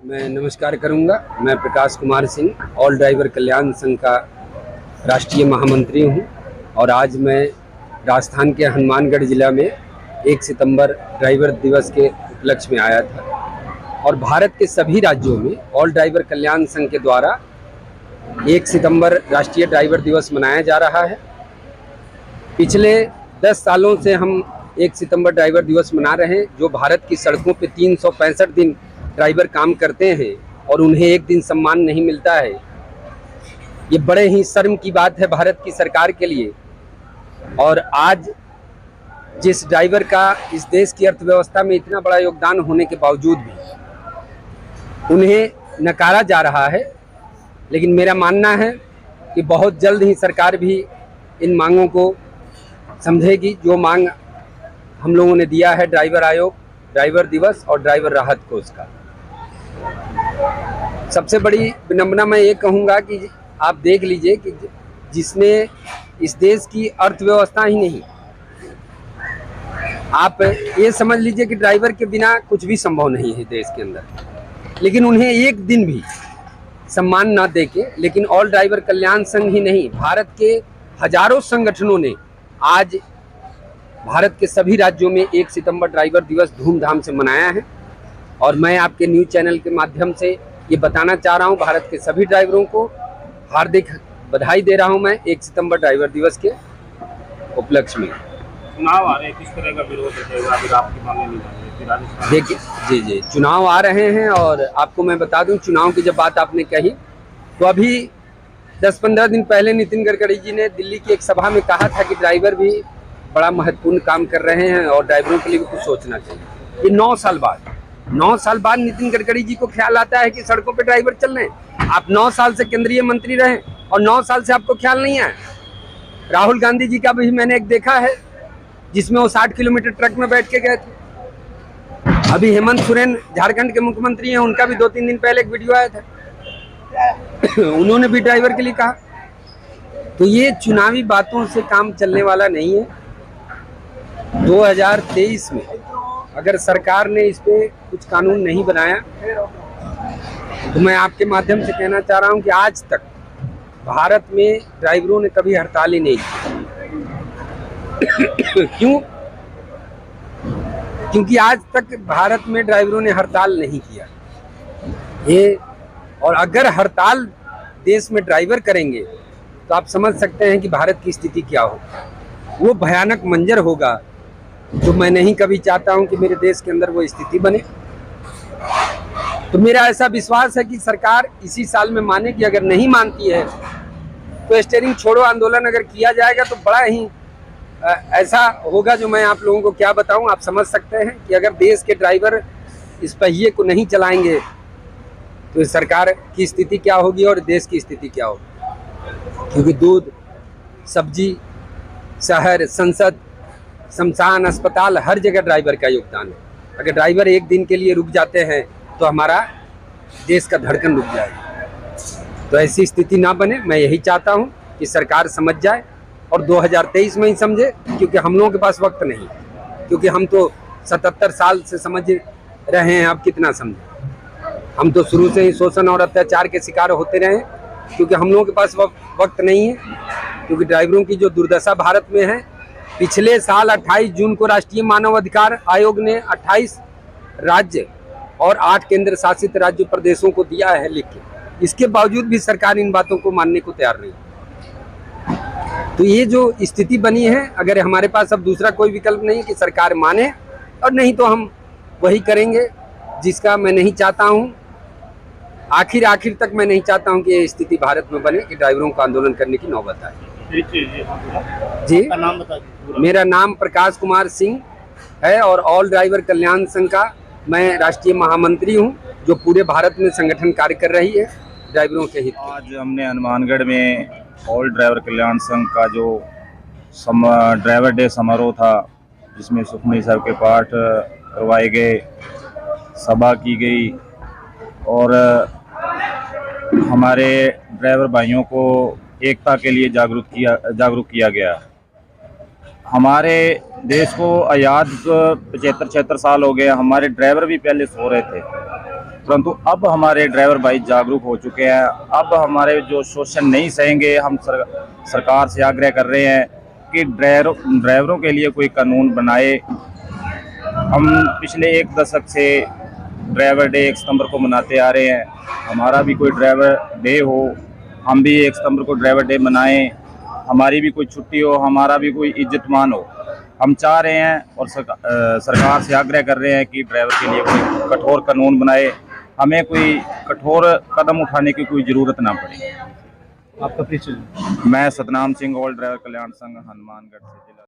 मैं नमस्कार करूंगा। मैं प्रकाश कुमार सिंह, ऑल ड्राइवर कल्याण संघ का राष्ट्रीय महामंत्री हूं और आज मैं राजस्थान के हनुमानगढ़ जिला में 1 सितंबर ड्राइवर दिवस के उपलक्ष्य में आया था और भारत के सभी राज्यों में ऑल ड्राइवर कल्याण संघ के द्वारा 1 सितंबर राष्ट्रीय ड्राइवर दिवस मनाया जा रहा है। पिछले 10 सालों से हम 1 सितंबर ड्राइवर दिवस मना रहे हैं। जो भारत की सड़कों पे 365 दिन ड्राइवर काम करते हैं और उन्हें एक दिन सम्मान नहीं मिलता है, ये बड़े ही शर्म की बात है भारत की सरकार के लिए। और आज जिस ड्राइवर का इस देश की अर्थव्यवस्था में इतना बड़ा योगदान होने के बावजूद भी उन्हें नकारा जा रहा है, लेकिन मेरा मानना है कि बहुत जल्द ही सरकार भी इन मांगों को समझेगी। जो मांग हम लोगों ने दिया है ड्राइवर आयोग, ड्राइवर दिवस और ड्राइवर राहत कोष का, सबसे बड़ी विनम्रता मैं ये कहूँगा कि आप देख लीजिए कि जिसने इस देश की अर्थव्यवस्था ही नहीं, आप ये समझ लीजिए कि ड्राइवर के बिना कुछ भी संभव नहीं है देश के अंदर, लेकिन उन्हें एक दिन भी सम्मान ना देके, लेकिन ऑल ड्राइवर कल्याण संघ ही नहीं, भारत के हजारों संगठनों ने आज भारत के सभी राज्यों में 1 सितंबर ड्राइवर दिवस धूमधाम से मनाया है। और मैं आपके न्यूज़ चैनल के माध्यम से ये बताना चाह रहा हूँ, भारत के सभी ड्राइवरों को हार्दिक बधाई दे रहा हूँ मैं 1 सितंबर ड्राइवर दिवस के उपलक्ष्य में। चुनाव आ रहे हैं, किस तरह का विरोध रहेगा अगर आपकी मांगे नहीं जाएंगी? देखिए जी चुनाव आ रहे हैं और आपको मैं बता दूं, चुनाव की जब बात आपने कही तो अभी 10-15 दिन पहले नितिन गडकरी जी ने दिल्ली की एक सभा में कहा था कि ड्राइवर भी बड़ा महत्वपूर्ण काम कर रहे हैं और ड्राइवरों के लिए भी कुछ सोचना चाहिए। ये 9 साल बाद नितिन गडकरी जी को ख्याल आता है कि सड़कों पे ड्राइवर चल रहे हैं। आप 9 साल से केंद्रीय मंत्री रहे और 9 साल से आपको ख्याल नहीं आया। राहुल गांधी जी का भी मैंने एक देखा है जिसमें वो 60 किलोमीटर ट्रक में बैठ के गए थे। अभी हेमंत सोरेन झारखंड के मुख्यमंत्री हैं, उनका भी 2-3 दिन पहले एक वीडियो आया था, उन्होंने भी ड्राइवर के लिए कहा। तो ये चुनावी बातों से काम चलने वाला नहीं है। 2023 में अगर सरकार ने इस पे कुछ कानून नहीं बनाया तो मैं आपके माध्यम से कहना चाह रहा हूं कि आज तक भारत में ड्राइवरों ने कभी हड़ताल ही नहीं की। क्यों? क्योंकि आज तक भारत में ड्राइवरों ने हड़ताल नहीं किया ये। और अगर हड़ताल देश में ड्राइवर करेंगे तो आप समझ सकते हैं कि भारत की स्थिति क्या होगी। वो भयानक मंजर होगा जो मैं नहीं कभी चाहता हूं कि मेरे देश के अंदर वो स्थिति बने। तो मेरा ऐसा विश्वास है कि सरकार इसी साल में मानेगी। अगर नहीं मानती है तो स्टीयरिंग छोड़ो आंदोलन अगर किया जाएगा तो बड़ा ही ऐसा होगा जो मैं आप लोगों को क्या बताऊं। आप समझ सकते हैं कि अगर देश के ड्राइवर इस पहिए को नहीं चलाएंगे तो इस सरकार की स्थिति क्या होगी और देश की स्थिति क्या होगी। क्योंकि दूध, सब्जी, शहर, संसद, शमशान, अस्पताल, हर जगह ड्राइवर का योगदान है। अगर ड्राइवर एक दिन के लिए रुक जाते हैं तो हमारा देश का धड़कन रुक जाएगा। तो ऐसी स्थिति ना बने, मैं यही चाहता हूं कि सरकार समझ जाए और 2023 में ही समझे, क्योंकि हम लोगों के पास वक्त नहीं, क्योंकि हम तो 77 साल से समझ रहे हैं। अब कितना समझे? हम तो शुरू से ही शोषण और अत्याचार के शिकार होते रहे, क्योंकि हम लोगों के पास वक्त नहीं है। क्योंकि ड्राइवरों की जो दुर्दशा भारत में है, पिछले साल 28 जून को राष्ट्रीय मानव अधिकार आयोग ने 28 राज्य और 8 केंद्र शासित राज्य प्रदेशों को दिया है लिख के, इसके बावजूद भी सरकार इन बातों को मानने को तैयार नहीं। तो ये जो स्थिति बनी है, अगर हमारे पास अब दूसरा कोई विकल्प नहीं कि सरकार माने, और नहीं तो हम वही करेंगे जिसका मैं नहीं चाहता हूँ। आखिर तक मैं नहीं चाहता हूँ कि ये स्थिति भारत में बने कि ड्राइवरों को आंदोलन करने की नौबत आए। जी, नाम बता दीजिए। मेरा नाम प्रकाश कुमार सिंह है और ऑल ड्राइवर कल्याण संघ का मैं राष्ट्रीय महामंत्री हूं, जो पूरे भारत में संगठन कार्य कर रही है ड्राइवरों के हित। आज हमने हनुमानगढ़ में ऑल ड्राइवर कल्याण संघ का जो ड्राइवर डे समारोह था, जिसमें सुखमनी साहब के पाठ करवाए गए, सभा की गई और हमारे ड्राइवर भाइयों को एकता के लिए जागरूक किया गया। हमारे देश को आज़ाद 75-76 साल हो गए। हमारे ड्राइवर भी पहले सो रहे थे, परंतु अब हमारे ड्राइवर भाई जागरूक हो चुके हैं। अब हमारे जो शोषण नहीं सहेंगे। हम सरकार से आग्रह कर रहे हैं कि ड्राइवरों के लिए कोई कानून बनाए। हम पिछले 1 दशक से ड्राइवर डे 1 सितंबर को मनाते आ रहे हैं। हमारा भी कोई ड्राइवर डे हो, हम भी 1 सितंबर को ड्राइवर डे मनाएं। हमारी भी कोई छुट्टी हो, हमारा भी कोई इज्जतमान हो। हम चाह रहे हैं और सरकार से आग्रह कर रहे हैं कि ड्राइवर के लिए कोई कठोर कानून बनाए। हमें कोई कठोर कदम उठाने की कोई ज़रूरत ना पड़े। आपका परिचय? मैं सतनाम सिंह, ऑल ड्राइवर कल्याण संघ, हनुमानगढ़ से जिला।